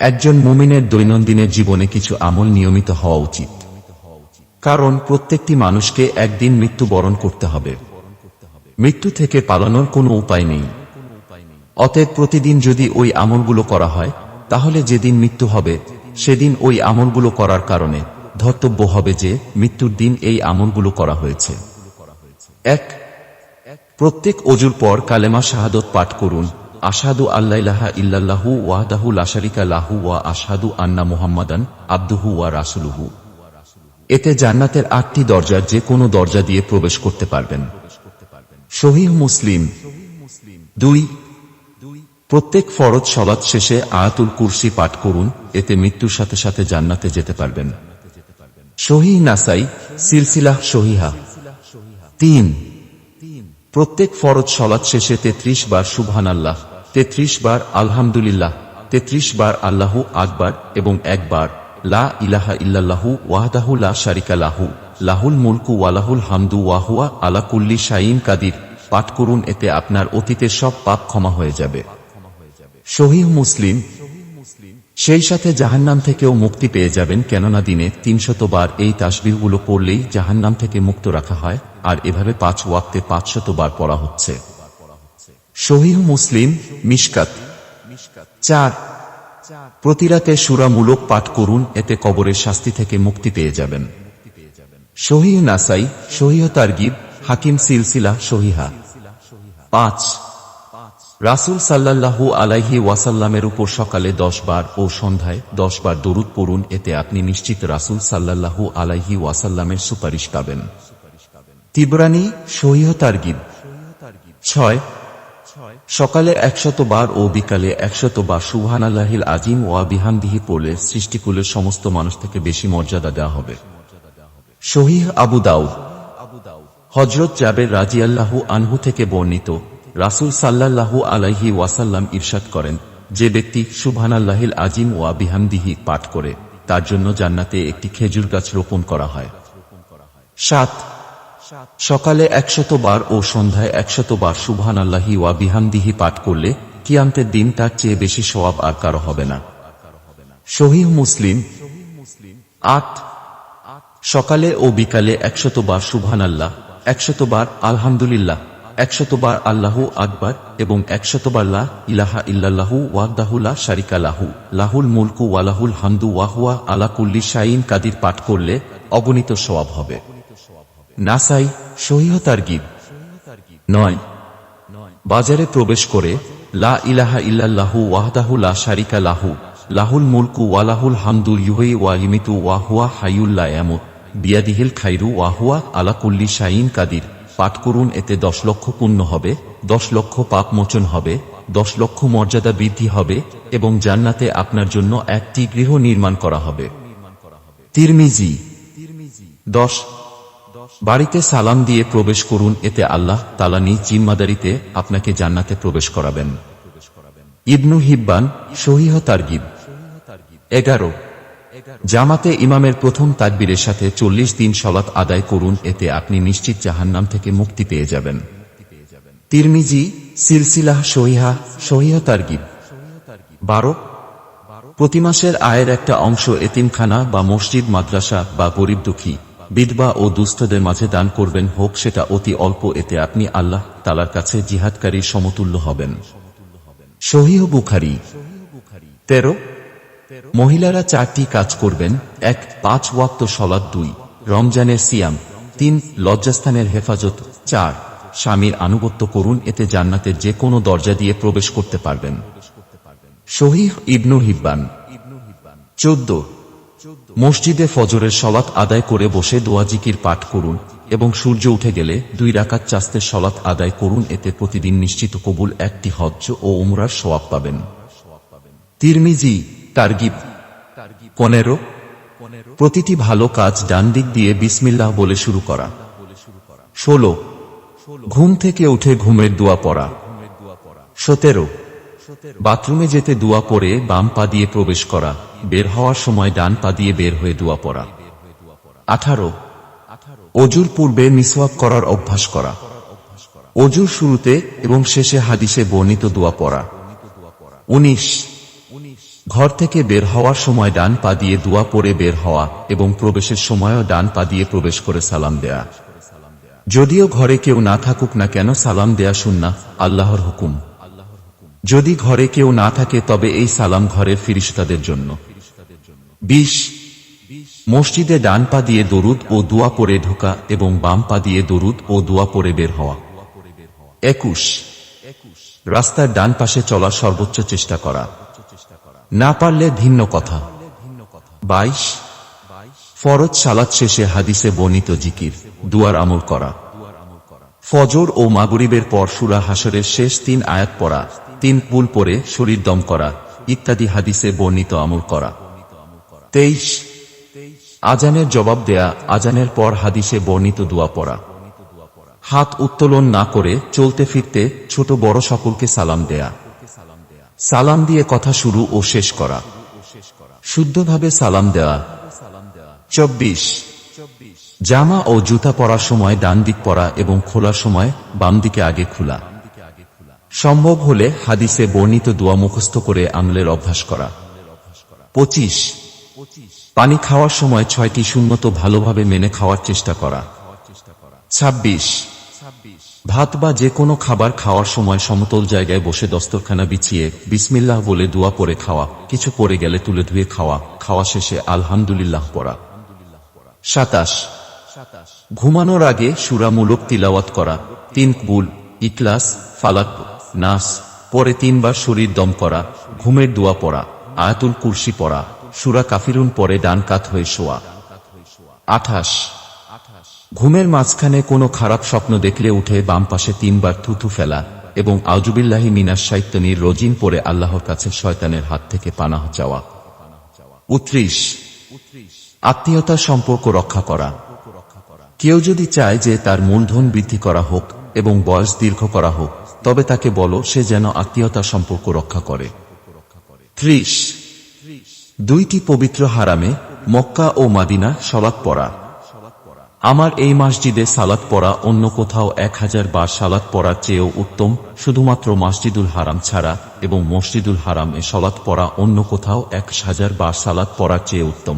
একজন মুমিনের দৈনন্দিনের জীবনে কিছু আমল নিয়মিত হওয়া উচিত, কারণ প্রত্যেকটি মানুষকে একদিন মৃত্যুবরণ করতে হবে। মৃত্যু থেকে পালানোর কোনো উপায় নেই। অতএব প্রতিদিন যদি ওই আমলগুলো করা হয়, তাহলে যেদিন মৃত্যু হবে সেদিন ওই আমলগুলো করার কারণে ধর্তব্য হবে যে মৃত্যুর দিন এই আমলগুলো করা হয়েছে। ১. প্রত্যেক অজুর পর কালেমা শাহাদত পাঠ করুন। আশহাদু আল্লা ইলাহা ইল্লাল্লাহু ওয়াহদাহু লা শারীকা লাহু ওয়া আশহাদু আন্না মুহাম্মাদান আবদুহু ওয়া রাসূলুহু। এতে জান্নাতের ৮টি দরজার যে কোনো দরজা দিয়ে প্রবেশ করতে পারবেন। সহিহ মুসলিম। ২. প্রত্যেক ফরজ সালাত শেষে আয়াতুল কুরসি পাঠ করুন, এতে মৃত্যুর সাথে সাথে জান্নাতে যেতে পারবেন। সহিহ নাসাই সিলসিলাহ সহিহা। ৩. প্রত্যেক ফরজ সালাত শেষে ৩৩ বার সুবহানাল্লাহ, ৩৩ বার আলহামদুলিল্লাহ, ৩৩ বার আল্লাহু আকবার এবং একবার লা ইলাহা ইল্লাল্লাহু ওয়াহদাহু লা শারীকা লাহু লাহুল মুলকু ওয়া লাহুল হামদু ওয়া হুয়া আলা কুল্লি শাইইন কাদির পাঠ করুন, এতে আপনার অতীতের সব পাপ ক্ষমা হয়ে যাবে। সহিহ মুসলিম। সেই সাথে জাহান্নাম থেকেও মুক্তি পেয়ে যাবেন, কেননা দিনে ৩০০ বার এই তাসবিহগুলো পড়লেই জাহান্নাম থেকে মুক্ত রাখা হয়, আর এভাবে ৫ ওয়াক্তে ৫০০ বার পড়া হচ্ছে। সহিহ মুসলিম মিশকাত। ৪. প্রতি রাতে সূরামূলক পাঠ করুন, এতে কবরের শাস্তি থেকে মুক্তি পেয়ে যাবেন। সহিহ নাসাই সহিহ তারগিব হাকিম সিলসিলাহ সহিহা। ৫. রাসূল সাল্লাল্লাহু আলাইহি ওয়াসাল্লামের উপর সকালে ১০ বার ও সন্ধ্যায় ১০ বার দরুদ পড়ুন, এতে আপনি নিশ্চিত রাসূল সাল্লাল্লাহু আলাইহি ওয়াসাল্লামের সুপারিশ পাবেন। তিবরানী সহিহ তারগিব। ৬. সকালে ১০০ বার ও বিকালে ১০০ বার সুবহানাল্লাহিল আযীম ওয়া বিহামদিহি পড়লে সৃষ্টিকুলের সমস্ত মানুষ থেকে বেশি মর্যাদা দেওয়া হবে। সহিহ আবু দাউদ। হযরত জাবের রাদিয়াল্লাহু আনহু থেকে বর্ণিত, রাসূল সাল্লাল্লাহু আলাইহি ওয়াসাল্লাম ইরশাদ করেন, যে ব্যক্তি সুবহানাল্লাহিল আযীম ওয়া বিহামদিহি পাঠ করে তার জন্য জান্নাতে একটি খেজুর গাছ রোপণ করা হয়। ৭. সকালে ১০০ বার ও সন্ধ্যায় ১০০ বার সুবহানাল্লাহি ওয়া বিহামদিহি পাঠ করলে কিয়ামতের দিন তার চেয়ে বেশি সওয়াব আর কারো হবে না। সহিহ মুসলিম। ৮. সকালে ও বিকালে ১০০ বার সুবহানাল্লাহ, ১০০ বার আলহামদুলিল্লাহ, ১০০ বার আল্লাহু আকবার এবং ১০০ বার লা ইলাহা ইল্লাল্লাহু ওয়াহদাহু লা শারীকা লাহু লাহুল মুলকু ওয়া লাহুল হামদু ওয়া হুয়া আলা কুল্লি শাইইন কাদির পাঠ করলে অগণিত সওয়াব হবে। নাসাই সহিহ তারগিব। ৯. বাজারে প্রবেশ করে লা ইলাহা ইল্লাল্লাহু ওয়াহদাহু লা শারীকা লাহু লাহুল মুলকু ওয়া লাহুল হামদু ইউহয়ি ওয়া ইউমীতু ওয়া হুয়া হাইয়ুল লা ইয়ামুত বিয়াদিহিল খায়রু ওয়া হুয়া আলা কুল্লি শাইইন কাদির পাঠ করুন, এতে ১০ লক্ষ পুণ্য হবে, ১০ লক্ষ পাপ মোচন হবে, ১০ লক্ষ মর্যাদা বৃদ্ধি হবে এবং জান্নাতে আপনার জন্য একটি গৃহ নির্মাণ করা হবে। তিরমিজি। ১০. বাড়িতে সালাম দিয়ে প্রবেশ করুন, এতে আল্লাহ তাআলা নিজ জিম্মাদারিতে আপনাকে জান্নাতে প্রবেশ করাবেন। ইবনু হিব্বান সহিহ তারগিব। ১১. জামাতে ইমামের প্রথম তাকবীরের সাথে ৪০ দিন সালাত আদায় করুন, এতে আপনি নিশ্চিত জাহান্নাম থেকে মুক্তি পেয়ে যাবেন। তিরমিজি সিলসিলাহ সহিহা সহিহ তারগিব। ১২. প্রতি মাসের আয়ের একটা অংশ এতিমখানা বা মসজিদ মাদ্রাসা বা গরিব দুঃখী বিধবা ও দুস্থদের মাঝে দান করবেন, হোক সেটা অতি অল্প, এতে আপনি আল্লাহ তাআলার কাছে জিহাদকারীর সমতুল্য হবেন। সহিহ বুখারী। ১৩. মহিলারা ৪টি কাজ করবেন: ১. ৫ ওয়াক্ত সালাত, ২. রমজানের সিয়াম, ৩. লজ্জাস্থানের হেফাজত, ৪. স্বামীর আনুগত্য করুন, এতে জান্নাতের যে কোনো দরজা দিয়ে প্রবেশ করতে পারবেন। সহিহ ইবনু হিব্বান। ১৪. মসজিদে ফজরের সালাত আদায় করে বসে দোয়া জিকির পাঠ করুন এবং সূর্য উঠে গেলে ২ রাকাত চাস্তের সালাত আদায় করুন, এতে প্রতিদিন নিশ্চিত কবুল একটি হজ্জ ও উমরার সওয়াব পাবেন। তিরমিজি তারগিব। ১৫. প্রতিটি ভালো কাজ ডান দিক দিয়ে বিসমিল্লাহ বলে শুরু করা। ১৬. ঘুম থেকে উঠে ঘুমের দোয়া পড়া। ১৭. বাথরুমে যেতে দোয়া পড়ে বাম পা দিয়ে প্রবেশ করা, বের হওয়ার সময় ডান পা দিয়ে বের হয়ে দোয়া পড়া। ১৮. অজুর পূর্বে মিসওয়াক করার অভ্যাস করা। অজুর শুরুতে এবং শেষে হাদিসে বর্ণিত দোয়া পড়া। ১৯. ঘর থেকে বের হওয়ার সময় ডান পা দিয়ে দোয়া পড়ে বের হওয়া এবং প্রবেশের সময়ও ডান পা দিয়ে প্রবেশ করে সালাম দেয়া। যদিও ঘরে কেউ না থাকুক না কেন সালাম দেয়া সুন্নাহ, আল্লাহর হুকুম। যদি ঘরে কেউ না থাকে তবে এই সালাম ঘরের ফিরিশতাদের জন্য। 20 মসজিদে ডান পা দিয়ে দরুদ ও দোয়া পড়ে ঢোকা এবং বাম পা দিয়ে দরুদ ও দোয়া পড়ে বের হওয়া। 21 রাস্তার ডান পাশে চলার সর্বোচ্চ চেষ্টা করা, না পারলে ভিন্ন কথা। 22 ফরজ সালাত শেষে হাদিসে বর্ণিত জিকির, দুয়ার আমল করা। ফজর ও মাগরিবের পর সূরা হাশরের শেষ 3 আয়াত পড়া, 3 কুল পড়ে শরীর দম করা ইত্যাদি হাদিসে বর্ণিত আমল করা। 23 আজানের জবাব দেয়া, আজানের পর হাদিসে বর্ণিত দোয়া পড়া। হাত উত্তোলন না করে চলতে ফিরতে ছোট বড় সকলকে সালাম দেয়া। সালাম দিয়ে কথা শুরু ও শেষ করা, শুদ্ধভাবে সালাম দেওয়া। 24 জামা ও জুতা পরার সময় ডান দিক পরা এবং খোলার সময় বাম দিকে আগে খোলা। সম্ভব হলে হাদিসে বর্ণিত দোয়া মুখস্থ করে আমলের অভ্যাস করা। 25 পানি খাওয়ার সময় 6টি সুন্নত ভালোভাবে মেনে খাওয়ার চেষ্টা করা। 26 ভাত বা যে কোনো খাবার খাওয়ার সময় সমতল জায়গায় বসে দস্তরখানা বিছিয়ে বিসমিল্লাহ বলে দোয়া পড়ে খাওয়া, কিছু পড়ে গেলে তুলে ধুয়ে খাওয়া, খাওয়া শেষে আলহামদুলিল্লাহ পড়া। 27 ঘুমানোর আগে সূরামূলক তিলাওয়াত করা, 3 কুল, ইখলাস, ফালাক, নাস পরে 3 বার শরীর দম করা, ঘুমের দোয়া পড়া, আয়াতুল কুরসি পড়া, সূরা কাফিরুন পরে ডান কাত হয়ে শোয়া। 28 ঘুমের মাঝখানে কোনো খারাপ স্বপ্ন দেখলে উঠে বাম পাশে 3 বার থুথু ফেলা এবং আউযুবিল্লাহি মিনাশ শাইতানির রজিম পড়ে আল্লাহর কাছে শয়তানের হাত থেকে পানাহ চাওয়া। 29 আত্মীয়তার সম্পর্ক রক্ষা করা। কেউ যদি চায় যে তার মূলধন বৃদ্ধি করা হোক এবং বয়স দীর্ঘ করা হোক, তবে তাকে বলো সে যেন আত্মীয়তার সম্পর্ক রক্ষা করে। 30 2টি পবিত্র হারামে মক্কা ও মাদিনা সালাত পড়া। আমার এই মসজিদে সালাত পড়া অন্য কোথাও 1000 বার সালাত পড়ার চেয়েও উত্তম, শুধুমাত্র মসজিদুল হারাম ছাড়া, এবং মসজিদুল হারাম এ সালাত পড়া অন্য কোথাও 1000 বার সালাত পড়ার চেয়ে উত্তম।